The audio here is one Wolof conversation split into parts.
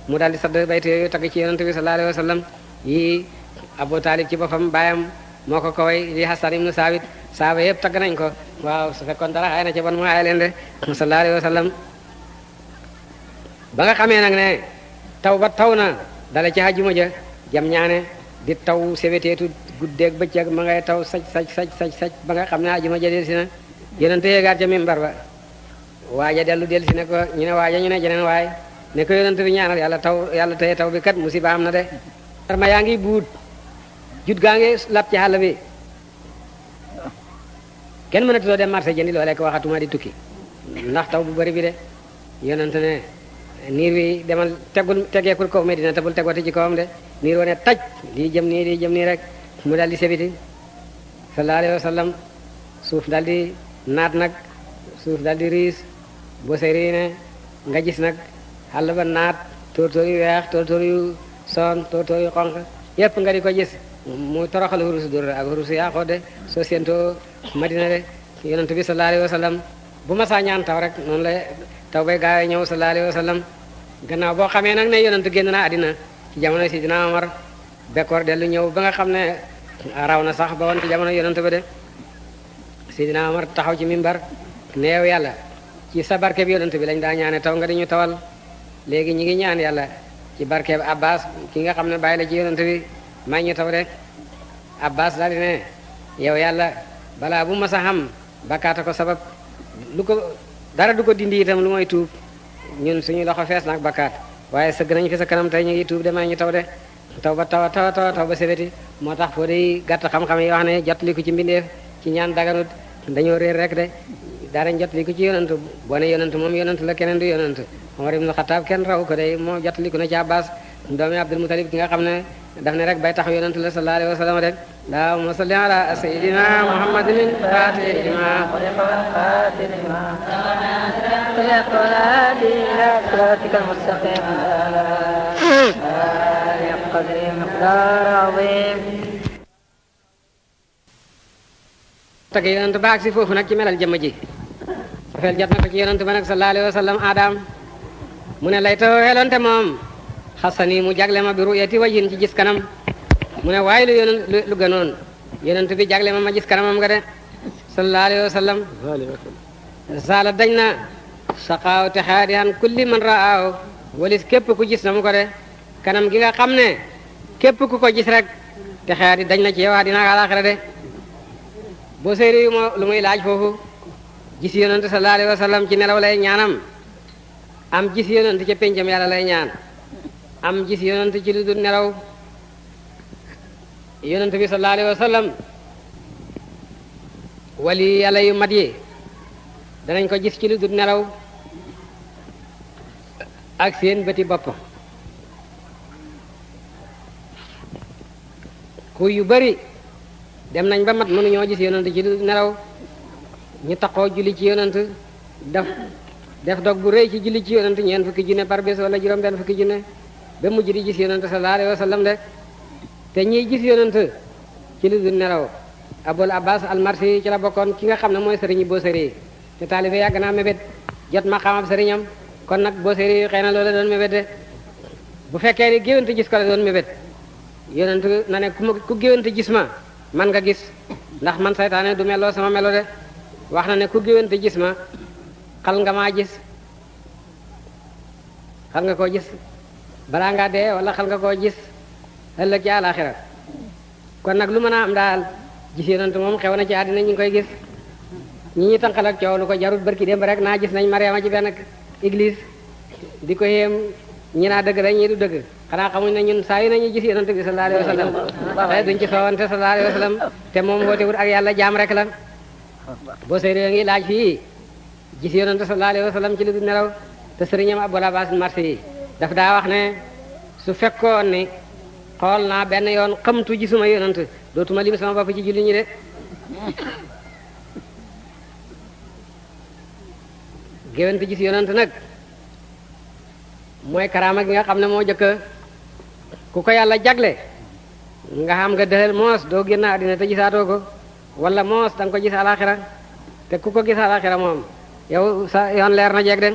mu daal di sadd bayt yooyu tagg ci yonent bi sallallahu alayhi wa sallam yi Abu Talib ci boppam baayam moo ko way di Hasan ibnu Saabit saaba yëpp tagg nañ ko waaw su fekkoon dara xay na ci bon mu ay leen de sallallahu alayhi wa sallam ba nga xamee nag ne taw ba taw na dala ci àjjuma ja jam ñaane di taw seweteetu guddeeg bëccëg ma ngay taw saj ba nga xam ne àjjuma ja del si na yonente yéegaat ca mimbar ba waaja dellu del si ne ko ñu ne waaja ñu ne jeneen waay ne ko yonente bi ñaanal yàlla teye taw bi kat musiba am na de ma yaa ngi buut jut gaa ngi lap ci xàll bi kenn mënatuloo dem marché jëndi loo lekk waxatuma di tukki ndax taw bu bari bi de yonente ne niir wi demal tegeekul kaw Medina te bul tegoti ci kawam de niir wane taj lii jëm nii rek mu daal di sebiti sallallahu alayhi wa sallam suuf daal di naat nag suuf daal di riis boo sey ne nga gis nag xàll ba naat tóortóor yu weex tóortóor yu son tóortóor yu xonq yépp nga di ko gis mu toroxal xurusu dur ak xurusu yaaxoo de soo séentoo Madina de yonent bi sallallahu alayhi wa sallam bu ma saa ñaan taw rek noonu la taw bay gaawee ñëw sallallahu alayhi wa sallam gannaaw boo xamee nag ne yonent génn na àddina ci jamono si dina Omar bekkoor dellu ñëw ba nga xam ne raw na sax ba woon ci jamono yonent ba de Sidina Omar taxaw ci mimbar neew yàlla ci sa barke bi yonent bi lañ daa ñaane taw nga di ñu tawal léegi ñi ngi ñaan yàlla ci barke bi Abbas ki nga xam ne bàyyi la ci yonent bi may ñu taw de Abbas daal di ne yow yàlla balaa bu mas a xam bakkaata ko sabab lu ko dara du ko dindi itam lu mooy tuub ñun suñu loxo fees nag bakkaat waaye sëgg nañ fi sa kanam tey ñu ngi tuub de may ñu taw de taw ba taw ba sebeti moo tax foo day gàtt xam-xam yi wax ne jot li ko ci mbindeef ci ñaan daganut dañoo réer rek de daanañ jot li ko ci yonant boo ne yonant moom yonant la keneen du yonant Omar ibn Khattab kenn raw ko de moo jot li ko na ci Abbas doomi Abdul Mutalib ki nga xam ne daf ne rek bay tax yonant la sallallahu alayhi wa sallam de allahumma salli ala sayyidina muhammadin al-fatih lima صراطك المستقيم قدر مقدار عظيم tagg yonent ba ak si foofu nag ci melal jëmm ji feel jot na ko ci yonent ba nag sallallahu alayhi wa sallam adam mu ne lay taw xelonte moom xasani mu jagle ma bi ruyati wajin ci gis kanam mu ne waaye lu gënoon yonent bi jagle ma gis kanamam nga de sallallahu alayhi wa sallam saala dañ na saqaaw te xaadi han kulli man raaw walis képp ku gis na mu ko de kanam gi nga xam ne képp ku ko gis rek te xaadi dañ na ci yow dina alaxira de boo séeri moo lu muy laaj foofu gis yonent sallallahu alayhi wa sallam ci nelaw lay ñaanam am gis yonent ca péncam yàlla lay ñaan am gis yonent ci lu dul nelaw yonent bi sallallahu alayhi wa sallam wali yàlla yu mat yi danañ ko gis ci lu dul nelaw ak seen bëti bopp ku yu bari dem nañ ba mat mënuñoo gis yonent ci lu nelaw ñu taxoo julli ci yonent def dog bu rëy ci julli ci yonent ñeent fukki junne par bés wala juróom benn fukki junne ba mujj di gis yonent sallallahu alayhi wa sallam de te ñiy gis yonent ci lu nelaw Abul Abbas al-Marsi ci la bokkoon ki nga xam ne mooy sëriñi boo sëri te taalibe yàgg naa mébét jot ma xamab sëriñam kon nag boo sëri xëy na loola doon mébét de bu fekkee ni géwante gis ko la doon mébét yonent na ne ku géwante gis ma man nga gis ndax man saytaane du meloo sama melo de wax na ne ku géwante gis ma xal nga maa gis xal nga koo gis balaa ngaa dee wala xal nga koo gis ëllëg ci àlaxira kon nag lu mën a am daal gis yonent moom xew na ci àddina ñu ngi koy gis ñi tànqal ak coow lu ko jarut barki démb rek naa gis nañ Mariama ci benn église di ko yéem ñi naa dëgg rek ñi du dëgg xanaa xamuñ ne ñun saa yu nañu gis yonent bi sallallahu alayhi wa sallam te duñ ci soowante sallallahu alayhi wa sallam te moom wootewut ak yàlla jaam rek la boo séeréer ngi laaj fii gis yonent sallallahu alayhi wa sallam ci lu du nelaw te sëriñam Abul Abbas marché yi daf daa wax ne su fekkoon ni xool naa benn yoon xamtu gisuma yonent dootuma lim sama bopp ci julli ñi de géwante gis yonent nag mooy karaama gi nga xam ne moo jëkk ku ko yàlla jagle nga xam nga dëxal moos doo génn àddina te gisaatoo ko wala moos da nga ko gis alaxira te ku ko gis alaxira moom yow sa yoon leer na jeeg de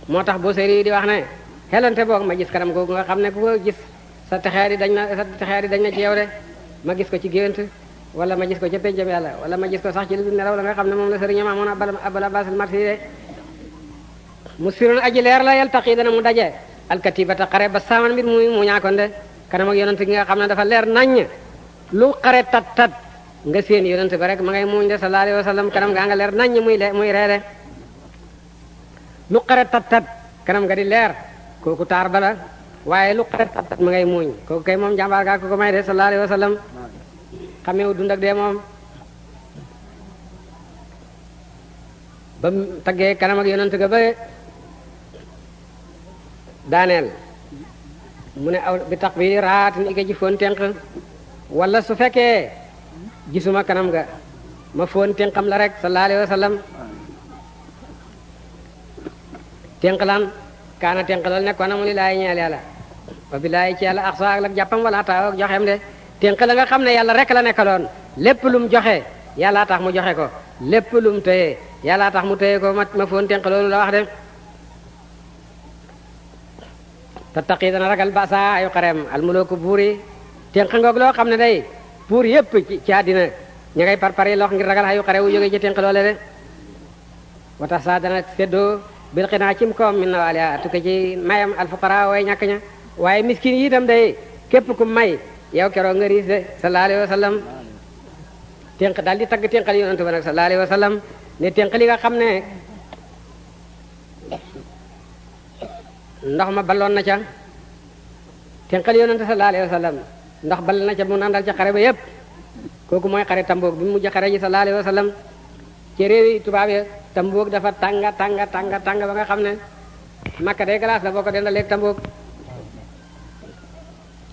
moo tax boo séeri di wax ne xelante boog ma gis kanam googu nga xam ne ku ko gis sa texeer dañ na ci yow de ma gis ko ci géwént wala ma gis ko ca pénjam yàlla wala ma gis ko sax ci lu nelaw la nga xam ne moom la sëriñam amoon abala basil marsi de mu siroon aji leer la yaltaqi dana mu daje alkatibata xare ba saaman mbir mu ñaakoon de kanam ak yonent gi nga xam ne dafa leer naññ lu xare tat nga seen yonent ba rek ma ngay muuñ de sallallahu alayhi wa sallam kanam gaa nga leer naññ muy reede lu xare tat kanam nga di leer kooku taar bala waaye lu xare tat ma ngay muuñ kooku kay moom jàmbaar gaa ko may de sallallahu alayhi wa sallam xameewu dund ak dee moom ba mu taggee kanam ak yonent ga ba daaneel mu ne aw bi tax bi raatin ike ji foon tenq wala su fekkee gisuma kanam ga ma foon tenqam la rek sallallahu alayhi wa sallam tenq lan kaana tenq loolu nekkoon na mu li laay ñeel yàlla wa billahi ci yàlla ak soo ak lak jàppam wala taaw ak joxeem de tenq la nga xam ne yàlla rek la nekkaloon lépp lum joxe yàllaa tax mu joxe ko lépp lum téye yàllaa tax mu téye ko ma foon tenq loolu la wax de tattaqi dana ragal basa ayu xarem almulooku buur yi tenq ngoog loo xam ne day buur yépp ci àddina ña ngay parpari lox ngir ragal ayu xare wu jóge ci tenq loole de watax sa dana séddoo bil xinaa cim koom min na waaliya tukke ci mayam alfuqara way ñàkk ña waaye miskin yi itam day képp ku may yow keroog nga riis de sallallahu alayhi wa sallam tenq daal di tagg tenqal yonent ba nag sallallahu alayhi wa sallam ne tenq li nga xam ne ndox ma balloon na ca tenqal yonent sallallahu alayhi wa sallam ndox ball na ca mu nandal ca xare ba yépp kooku mooy xare Tamboog bi mu mujj xare ji sallallahu alayhi wa sallam ci réewi tubaab ya Tamboog dafa tànga ba nga xam ne Makka day glace la boo ko denda léegi Tamboog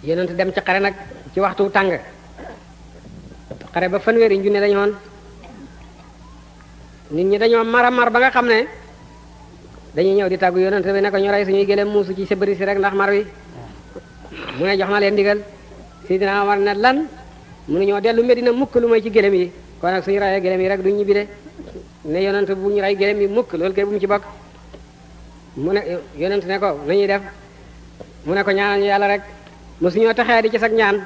yonent dem ci xare nag ci waxtu tàng xare ba fanweeri junne dañu woon nit ñi dañoo mar ba nga xam ne dañuy ñëw di tàggu yonent bi ne ko ñu rey suñuy gëlëm muusu ci sëbëri si rek ndax mar wi mu ne jox na leen ndigal Sidina Omar ne lan mu ne ñoo dellu Medina mukk lu may ci gëlëm yi kon nag suñu reyee gëlëm yi rek duñ ñibbi de ne yonent bu ñu rey gëlëm yi mukk loolu kay bu mu ci bokk mu ne yonent ne ko nañuy def mu ne ko ñaanal ñu yàlla rek mosuñoo taxee di ci sag ñaan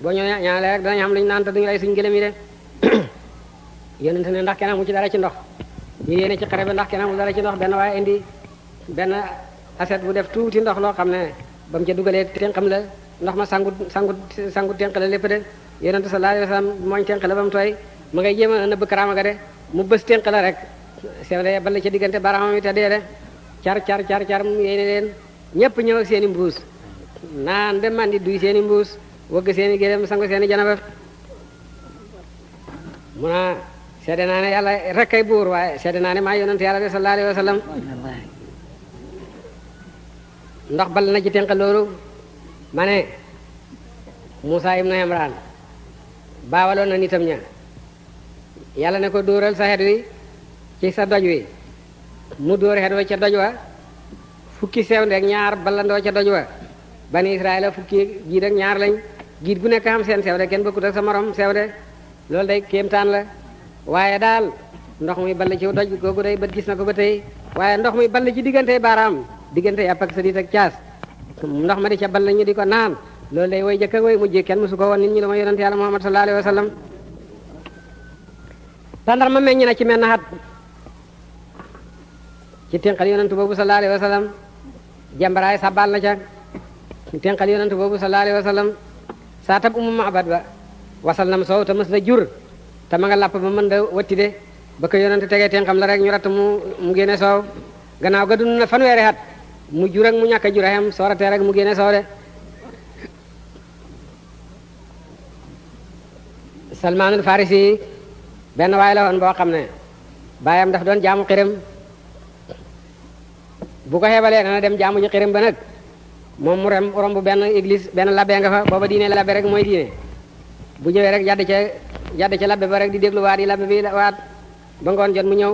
boo ñoo ñaanalee rek danañ xam luñu naan te duñu rey suñu gëlëm yi de yonent ne ndax kenn mu ci dara ci ndox ñu yéene ci xare ba ndax kenn mu dara ci ndox benn waaye indi benn assiette bu def tuuti ndox loo xam ne ba mu ca dugalee tenqam la ndox ma sangu tenq la lépp de yonent sallallahu alayhi wasallam mooñ tenq la ba mu tooy ma ngay jéem a nëbb karaama ga de mu bës tenq la rek sew de bal ca diggante baraamam yi te dee de car mu yéene leen ñépp ñëw ak seen i mbuus naan ba mandi duy seen i mbuus wëgg seen i gélém sangu seen i janaba mu naa seede naa ne yàlla rek kay buur waaye seede naa ne maa yonent yàlla de sallallahu alayhi wa sallam ndax bal na ci tenq loolu ma ne Musaa ibnu Imraan baawaloon na nitam ña yàlla ne ko dóoral sa xet wi ci sa doj wi mu dóor xet wa ca doj wa fukki sew ndeeg ñaar ballandoo ca doj wa bani Israayila fukki giid ak ñaar lañ giid gu nekk xam seen sew de kenn bokkut ak sa morom sew de loolu day kéemtaan la waaye daal ndox muy ball ci doj googu day bët gis na ko ba tey waaye ndox muy ball ci diggante baaraam diggante yàpp ak sa diit ak caas ndox ma di ca ball ñu di ko naan loolu day way jëkk ak way mujj kenn musu ko woon nit ñi la ma yonent yàlla Muhammad sallallahu alayhi wa sallam tàndarma meññ na ci menn xat ci tenqal yonent boobu sallallahu alayhi wa sallam jambaraay sabal na ca tenqal yonent boobu sallallahu alayhi wa sallam saa tab umu maabad ba wasal nam soow te mës la jur te ma nga làpp ba mën da watti de ba ko yonent tegee tenqam la rek ñu ratt mu génne soow gannaaw ga dund na fanweeri at mu jur ak mu ñàkk a jur xem sooratee rek mu génne soow de Salmaanul Farisi benn waay la woon boo xam ne baayam daf doon jaamu xiram bu ko xeebalee dana dem jaamu ji xiram ba nag moom mu romb benn église benn labbe nga fa booba diine labbe rek mooy diine bu ñëwee rek jàdd ca labbe ba rek di déglu waat yi labbe bi waat ba ngoon jot mu ñëw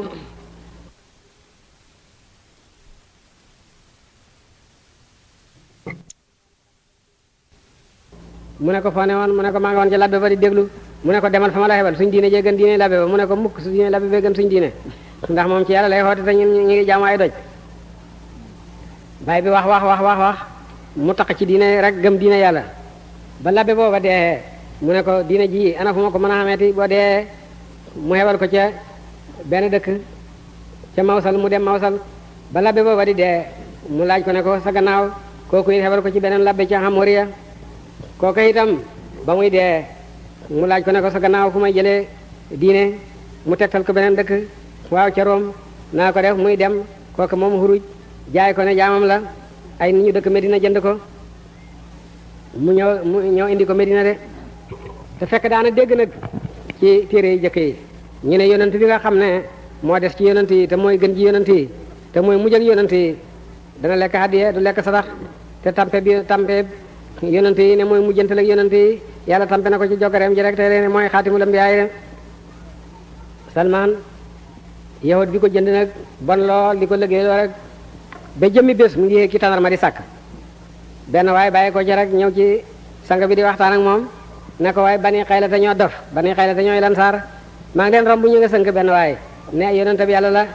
mu ne ko foo ne woon mu ne ko maa nga woon ca labbe ba di déglu mu ne ko demal fa ma la xebal suñ diine jee gën diine labbe ba mu ne ko mukk su diine labbe bee gën suñ diine ndax moom ci yàlla lay xoote te ñun ñu ngi jaamu ay doj baay bi wax mu tax ci diine rek gëm diine yàlla ba labbe booba dee mu ne ko diine ji ana fu ma ko mën a xameeti boo dee mu xewal ko ca benn dëkk ca Mawsal mu dem Mawsal ba labbe booba di dee mu laaj ko ne ko sa gannaaw kooku it xewal ko ci beneen labbe ca Xamoriya kooku itam ba muy dee mu laaj ko ne ko sa gannaaw fu may jëlee diine mu tegtal ko beneen dëkk waaw ca Room naa ko def muy dem kooku moom xuruj jaay ko ne jaamam la ay nit ñu dëkk Medina jënd ko mu ñëw indi ko Medina de te fekk daana dégg nag ci téere yi jëkk yi ñu ne yonent bi nga xam ne moo des ci yonent yi te mooy gën ji yonent yi te mooy mujj ak yonent yi dana lekk hadiya du lekk sadax te tampe yonent yi ne mooy mujjantal ak yonent yi yàlla tampe na ko ci jokkareem ji rek te ne mooy xaatimul ambiyaa yi de Salman yahud bi ko jënd nag bon lool di ko liggéey lool rek ba jëmmi bés mu ngi yéeg ci tàndarma di sàkk benn waaye bàyyi ko ci rek ñëw ci sang bi di waxtaan ak moom ne ko waaye bani xayla te ñoo dof bani xayla te ñooy lan saar maa ngi leen romb ñu nga sënk benn waaye ne yonent bi yàlla la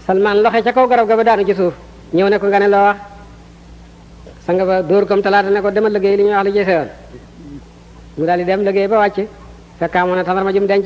Salman loxe ca kaw garab ga ba daanu ci suuf ñëw ne ko nga ne loo wax sang ba dóor comme talaata ne ko demal liggéey li ñuy wax li ci seyoon mu daal di dem liggéey ba wàcc fekk amoon na tàndarma jum denc